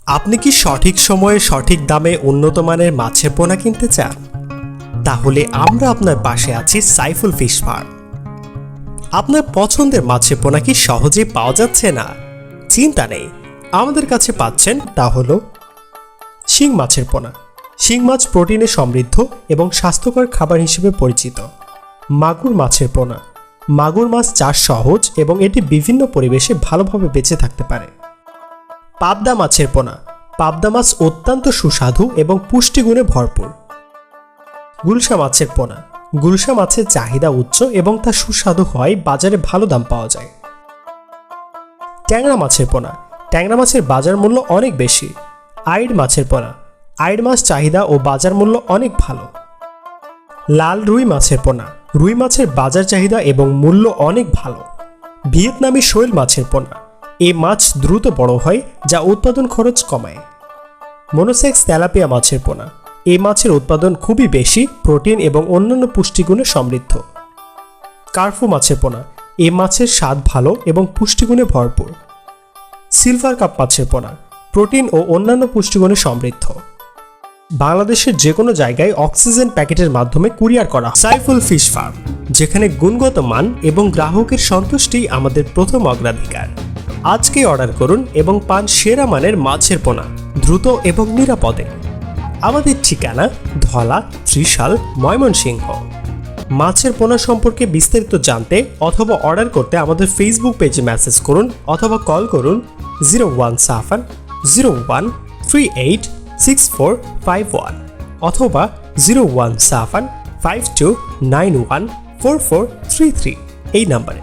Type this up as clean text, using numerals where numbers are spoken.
আপনি কি সঠিক সময়ে সঠিক দামে উন্নত মানের মাছের পোনা কিনতে চান? তাহলে আমরা আপনার পাশে আছি সাইফুল ফিশ ফার্ম। আপনার পছন্দের মাছের পোনা কি সহজেই পাওয়া যাচ্ছে না? চিন্তা নেই, আমাদের কাছে পাচ্ছেন তা হলো শিং মাছের পোনা। শিং মাছ প্রোটিনে সমৃদ্ধ এবং স্বাস্থ্যকর খাবার হিসেবে পরিচিত। মাগুর মাছের পোনা। মাগুর মাছ চাষ সহজ এবং এটি বিভিন্ন পরিবেশে ভালোভাবে বেঁচে থাকতে পারে। পাবদা মাছের পোনা। পাবদা মাছ অত্যন্ত সুস্বাদু এবং পুষ্টিগুণে ভরপুর। গুলশা মাছের পোনা। গুলশা মাছের চাহিদা উচ্চ এবং তা সুস্বাদু হয় বাজারে ভালো দাম পাওয়া যায়। ট্যাংরা মাছের পোনা। ট্যাংরা মাছের বাজার মূল্য অনেক বেশি। আইড় মাছের পোনা। আইড় মাছ চাহিদা ও বাজার মূল্য অনেক ভালো। লাল রুই মাছের পোনা। রুই মাছের বাজার চাহিদা এবং মূল্য অনেক ভালো। ভিয়েতনামি শৈল মাছের পোনা। এই মাছ দ্রুত বড় হয় যা উৎপাদন খরচ কমায়। মনোসেক্স তেলাপিয়া মাছের পোনা। এই মাছের উৎপাদন খুবই বেশি, প্রোটিন এবং অন্যান্য পুষ্টিগুণে সমৃদ্ধ। কার্ফু মাছের পোনা। এই মাছের স্বাদ ভালো এবং পুষ্টিগুণে ভরপুর। সিলভার কাপ মাছের পোনা। প্রোটিন ও অন্যান্য পুষ্টিগুণে সমৃদ্ধ। বাংলাদেশের যে কোনো জায়গায় অক্সিজেন প্যাকেটের মাধ্যমে কুরিয়ার করা হয়। সাইফুল ফিশ ফার্ম, যেখানে গুণগত মান এবং গ্রাহকের সন্তুষ্টি আমাদের প্রথম অগ্রাধিকার। আজকে অর্ডার করুন এবং পান সেরা মানের মাছের পোনা দ্রুত এবং নিরাপদে। আমাদের ঠিকানা ধলা, ত্রিশাল, ময়মনসিংহ। মাছের পোনা সম্পর্কে বিস্তারিত জানতে অথবা অর্ডার করতে আমাদের ফেসবুক পেজে মেসেজ করুন অথবা কল করুন 01701386451 অথবা 01752914433 এই নম্বরে।